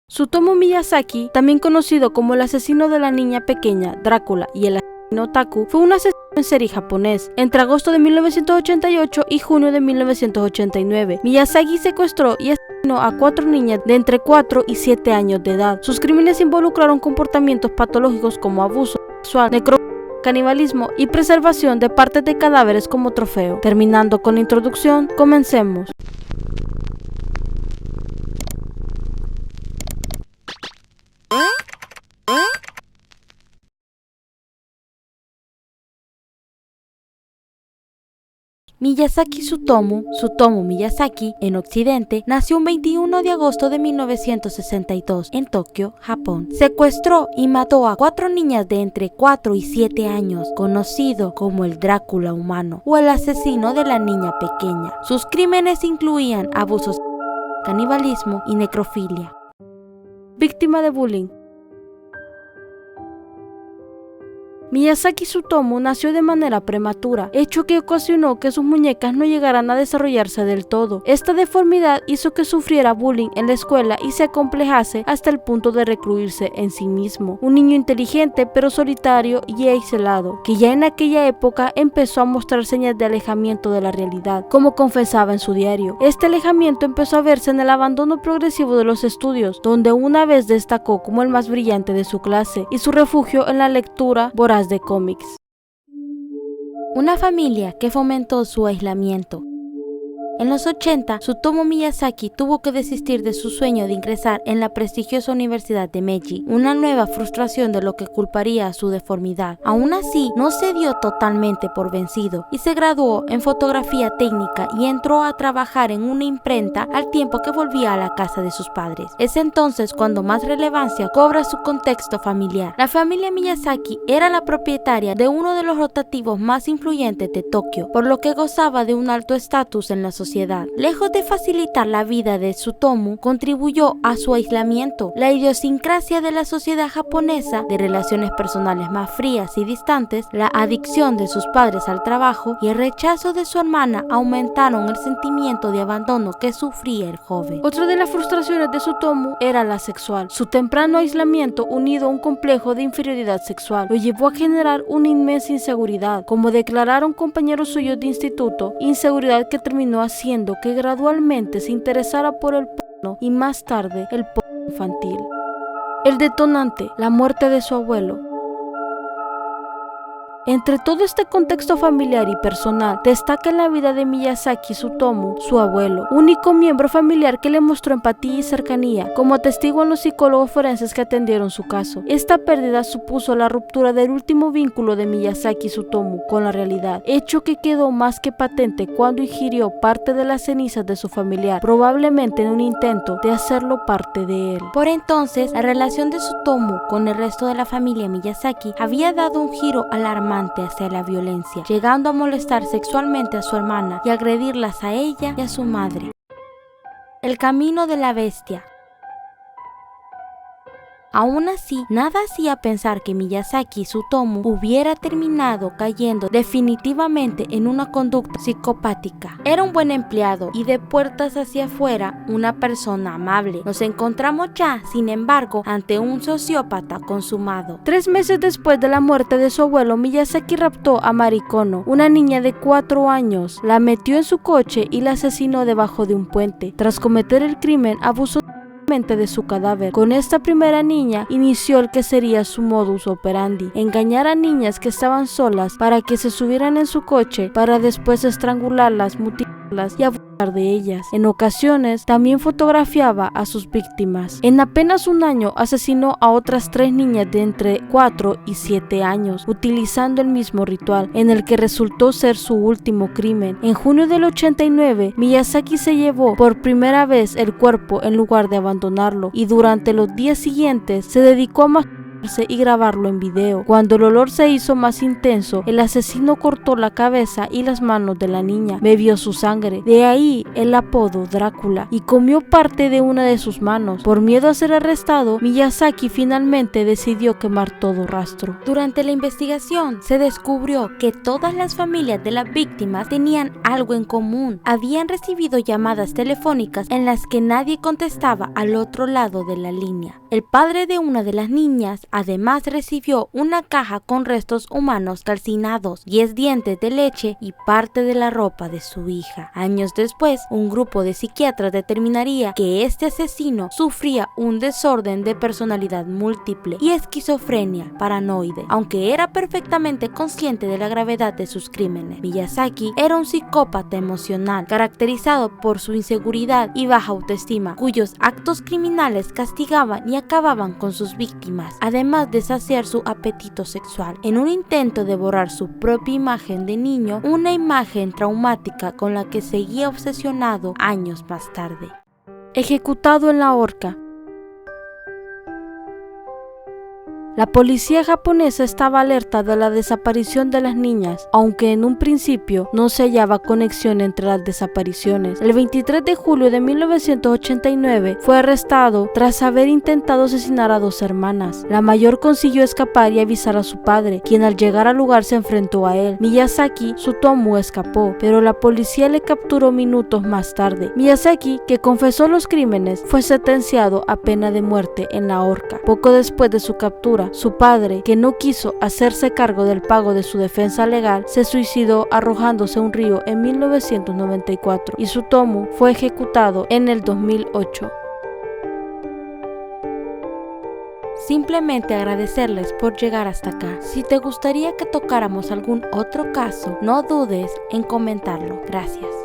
Tsutomu Miyazaki, también conocido como el asesino de la niña pequeña, Drácula y el asesino otaku, fue un asesino en serie japonés. Entre agosto de 1988 y junio de 1989, Miyazaki secuestró y asesinó a 4 niñas de entre 4 y 7 años de edad. Sus crímenes involucraron comportamientos patológicos como abuso sexual, necrofilia, canibalismo y preservación de partes de cadáveres como trofeo. Terminando con la introducción, comencemos. Miyazaki Tsutomu Miyazaki, en Occidente, nació un 21 de agosto de 1962 en Tokio, Japón. Secuestró y mató a 4 niñas de entre 4 y 7 años, conocido como el Drácula humano o el asesino de la niña pequeña. Sus crímenes incluían abusos, canibalismo y necrofilia. Víctima de bullying. Miyazaki Tsutomu nació de manera prematura, hecho que ocasionó que sus muñecas no llegaran a desarrollarse del todo. Esta deformidad hizo que sufriera bullying en la escuela y se acomplejase hasta el punto de recluirse en sí mismo. Un niño inteligente pero solitario y aislado, que ya en aquella época empezó a mostrar señas de alejamiento de la realidad, como confesaba en su diario. Este alejamiento empezó a verse en el abandono progresivo de los estudios, donde una vez destacó como el más brillante de su clase, y su refugio en la lectura voraz de cómics. Una familia que fomentó su aislamiento. En los 80, Tsutomu Miyazaki tuvo que desistir de su sueño de ingresar en la prestigiosa Universidad de Meiji, una nueva frustración de lo que culparía a su deformidad. Aún así, no se dio totalmente por vencido y se graduó en fotografía técnica y entró a trabajar en una imprenta al tiempo que volvía a la casa de sus padres. Es entonces cuando más relevancia cobra su contexto familiar. La familia Miyazaki era la propietaria de uno de los rotativos más influyentes de Tokio, por lo que gozaba de un alto estatus en la sociedad. Lejos de facilitar la vida de Tsutomu, contribuyó a su aislamiento. La idiosincrasia de la sociedad japonesa, de relaciones personales más frías y distantes, la adicción de sus padres al trabajo y el rechazo de su hermana aumentaron el sentimiento de abandono que sufría el joven. Otra de las frustraciones de Tsutomu era la sexual. Su temprano aislamiento, unido a un complejo de inferioridad sexual, lo llevó a generar una inmensa inseguridad, como declararon compañeros suyos de instituto, inseguridad que terminó haciendo que gradualmente se interesara por el porno y más tarde el porno infantil. El detonante, la muerte de su abuelo. Entre todo este contexto familiar y personal, destaca en la vida de Miyazaki Tsutomu, su abuelo, único miembro familiar que le mostró empatía y cercanía, como atestiguan los psicólogos forenses que atendieron su caso. Esta pérdida supuso la ruptura del último vínculo de Miyazaki Tsutomu con la realidad, hecho que quedó más que patente cuando ingirió parte de las cenizas de su familiar, probablemente en un intento de hacerlo parte de él. Por entonces, la relación de Tsutomu con el resto de la familia Miyazaki había dado un giro alarmante hacia la violencia, llegando a molestar sexualmente a su hermana y agredirlas a ella y a su madre. El camino de la bestia. Aún así, nada hacía pensar que Miyazaki Tsutomu hubiera terminado cayendo definitivamente en una conducta psicopática. Era un buen empleado y de puertas hacia afuera una persona amable. Nos encontramos ya, sin embargo, ante un sociópata consumado. 3 meses después de la muerte de su abuelo, Miyazaki raptó a Marikono, una niña de 4 años, la metió en su coche y la asesinó debajo de un puente. Tras cometer el crimen, abusó de su cadáver. Con esta primera niña inició el que sería su modus operandi: engañar a niñas que estaban solas para que se subieran en su coche para después estrangularlas, mutilarlas y abusar de ellas. En ocasiones también fotografiaba a sus víctimas. En apenas un año asesinó a otras 3 niñas de entre 4 y 7 años, utilizando el mismo ritual, en el que resultó ser su último crimen. En junio del 89, Miyazaki se llevó por primera vez el cuerpo en lugar de abandonarlo, y durante los días siguientes se dedicó a y grabarlo en video. Cuando el olor se hizo más intenso, el asesino cortó la cabeza y las manos de la niña, bebió su sangre, de ahí el apodo Drácula, y comió parte de una de sus manos. Por miedo a ser arrestado, Miyazaki finalmente decidió quemar todo rastro. Durante la investigación se descubrió que todas las familias de las víctimas tenían algo en común. Habían recibido llamadas telefónicas en las que nadie contestaba al otro lado de la línea. El padre de una de las niñas además recibió una caja con restos humanos calcinados, 10 dientes de leche y parte de la ropa de su hija. Años después, un grupo de psiquiatras determinaría que este asesino sufría un desorden de personalidad múltiple y esquizofrenia paranoide. Aunque era perfectamente consciente de la gravedad de sus crímenes, Miyazaki era un psicópata emocional, caracterizado por su inseguridad y baja autoestima, cuyos actos criminales castigaban y acababan con sus víctimas, además de saciar su apetito sexual. En un intento de borrar su propia imagen de niño, una imagen traumática con la que seguía obsesionado años más tarde. Ejecutado en la horca. La policía japonesa estaba alerta de la desaparición de las niñas, aunque en un principio no se hallaba conexión entre las desapariciones. El 23 de julio de 1989 fue arrestado tras haber intentado asesinar a 2 hermanas. La mayor consiguió escapar y avisar a su padre, quien al llegar al lugar se enfrentó a él. Miyazaki Tsutomu escapó, pero la policía le capturó minutos más tarde. Miyazaki, que confesó los crímenes, fue sentenciado a pena de muerte en la horca. Poco después de su captura, su padre, que no quiso hacerse cargo del pago de su defensa legal, se suicidó arrojándose a un río en 1994 y Tsutomu fue ejecutado en el 2008. Simplemente agradecerles por llegar hasta acá. Si te gustaría que tocáramos algún otro caso, no dudes en comentarlo. Gracias.